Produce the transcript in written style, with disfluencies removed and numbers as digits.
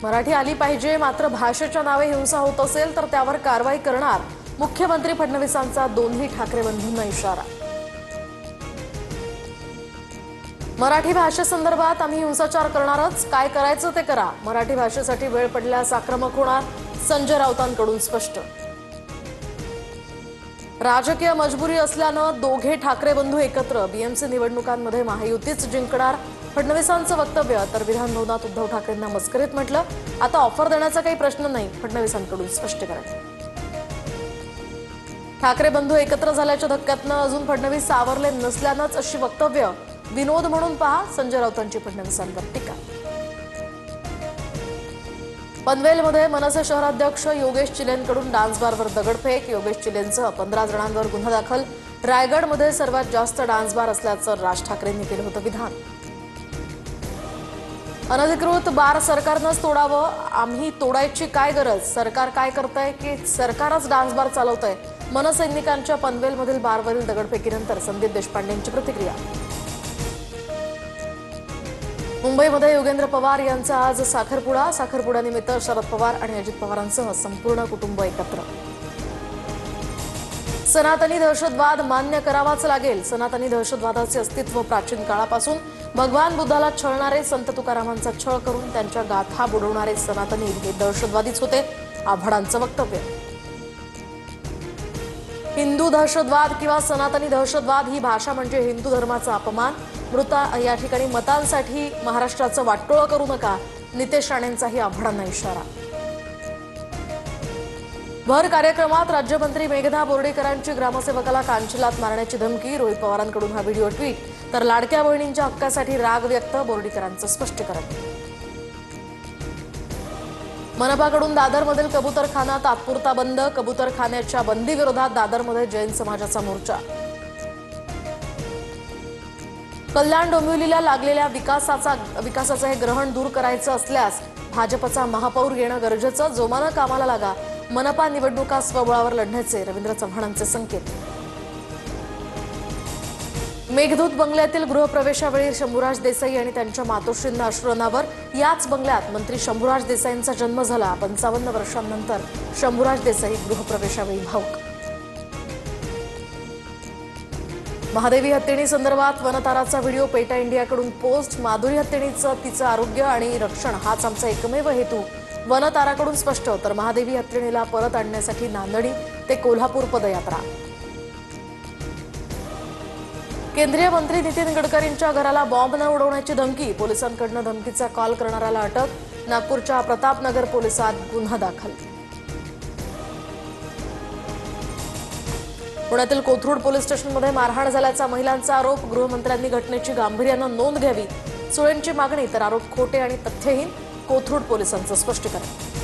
मराठी आली पाहिजे, मात्र भाषेच्या नावे हिंसा होत असेल तर त्यावर कारवाई करणार, मुख्यमंत्री फडणवीसांचा दोन्ही ठाकरे बंधूंना इशारा। मराठी भाषेसंदर्भात आम्ही हिंसाचार करणारच, काय करायचं ते करा, मराठी भाषेसाठी वेळ पडल्यास आक्रमक होणार, संजय राऊतांकडून स्पष्ट। राजकीय मजबुरी असल्यानं दोघे ठाकरे बंधू एकत्र, बीएमसी निवडणुकांमध्ये महायुतीच जिंकणार, फडणवीसांचं वक्तव्य। तर विधान भवनात उद्धव ठाकरेंना मस्करीत म्हटलं, आता ऑफर देण्याचा काही प्रश्न नाही, फडणवीसांकडून स्पष्टीकरण। ठाकरे बंधू एकत्र झाल्याच्या धक्क्यातनं अजून फडणवीस सावरले नसल्यानंच अशी वक्तव्य, विनोद म्हणून पहा, संजय राऊतांची फडणवीसांवर टीका। पनवेलमध्ये मनसे शहराध्यक्ष योगेश चिलेंकडून डान्स बारवर दगडफेक, योगेश चिलेंसह 15 जणांवर गुन्हा दाखल। रायगडमध्ये सर्वात जास्त डान्स बार असल्याचं राज ठाकरेंनी केलं होतं विधान। अनधिकृत बार सरकारनंच तोडावं, आम्ही तोडायची काय गरज, सरकार काय करतंय की सरकारच डान्स बार चालवतंय, मनसैनिकांच्या पनवेलमधील बारवरील दगडफेकीनंतर संदीप देशपांडेंची प्रतिक्रिया। मुंबईमध्ये योगेंद्र पवार यांचा आज साखरपुडा, साखरपुड्यानिमित्त शरद पवार आणि अजित पवारांसह संपूर्ण कुटुंब एकत्र। सनातनी दहशतवाद मान्य करावाच लागेल, सनातनी दहशतवादाचे अस्तित्व प्राचीन काळापासून, भगवान बुद्धाला छळणारे, संत तुकारामांचा छळ करून त्यांच्या गाथा बुडवणारे सनातनी हे दहशतवादीच होते, आव्हाडांचं वक्तव्य। हिंदू दहशतवाद किंवा सनातनी दहशतवाद ही भाषा म्हणजे हिंदू धर्माचा अपमान, मृता या ठिकाणी मतांसाठी महाराष्ट्राचं वाटोळं करू नका, नितेश राणेंचाही आव्हाडांना इशारा। भर कार्यक्रमात राज्यमंत्री मेघना बोर्डीकरांची ग्रामसेवकाला कांचिलात मारण्याची धमकी, रोहित पवारांकडून हा व्हिडिओ ट्विट, तर लाडक्या बहिणींच्या हक्कासाठी राग व्यक्त, बोर्डीकरांचं स्पष्टीकरण। मनपाकडून दादरमधील कबूतरखाना तात्पुरता बंद, कबूतरखान्याच्या बंदीविरोधात दादरमध्ये जैन समाजाचा मोर्चा। कल्याण डोंबिवलीला लागलेल्या विकासाचं हे ग्रहण दूर करायचं असल्यास भाजपचा महापौर येणं गरजेचं, जोमानं कामाला लागा, मनपा निवडणुका स्वबळावर लढण्याचे रवींद्र चव्हाणांचे संकेत। मेघदूत बंगल्यातील गृहप्रवेशावेळी शंभूराज देसाई आणि त्यांच्या मातोश्रींना अश्रुनावर, याच बंगल्यात मंत्री शंभूराज देसाईंचा जन्म झाला, 55 वर्षांनंतर शंभूराज देसाई गृहप्रवेशावेळी भावुक। महादेवी हत्तीणी संदर्भात वनताराचा व्हिडिओ, पेटा इंडियाकडून पोस्ट, माधुरी हत्तीणीचं तिचं आरोग्य आणि रक्षण हाच आमचा एकमेव हेतू, वनताराकडून स्पष्ट, तर महादेवी हत्तीणीला परत आणण्यासाठी नांदणी ते कोल्हापूर पदयात्रा। केंद्रीय मंत्री नितीन गडकरींच्या घराला बॉम्ब न उडवण्याची धमकी, पोलिसांकडून धमकीचा कॉल करणाऱ्याला अटक, नागपूरच्या प्रतापनगर पोलिसात गुन्हा दाखल। पुण्यातील कोथरूड पोलीस स्टेशनमध्ये मारहाण झाल्याचा महिलांचा आरोप, गृहमंत्र्यांनी घटनेची गांभीर्यानं नोंद घ्यावी, सुळेंची मागणी, तर आरोप खोटे आणि तथ्यहीन, कोथरूड पोलिसांचं स्पष्टीकरण।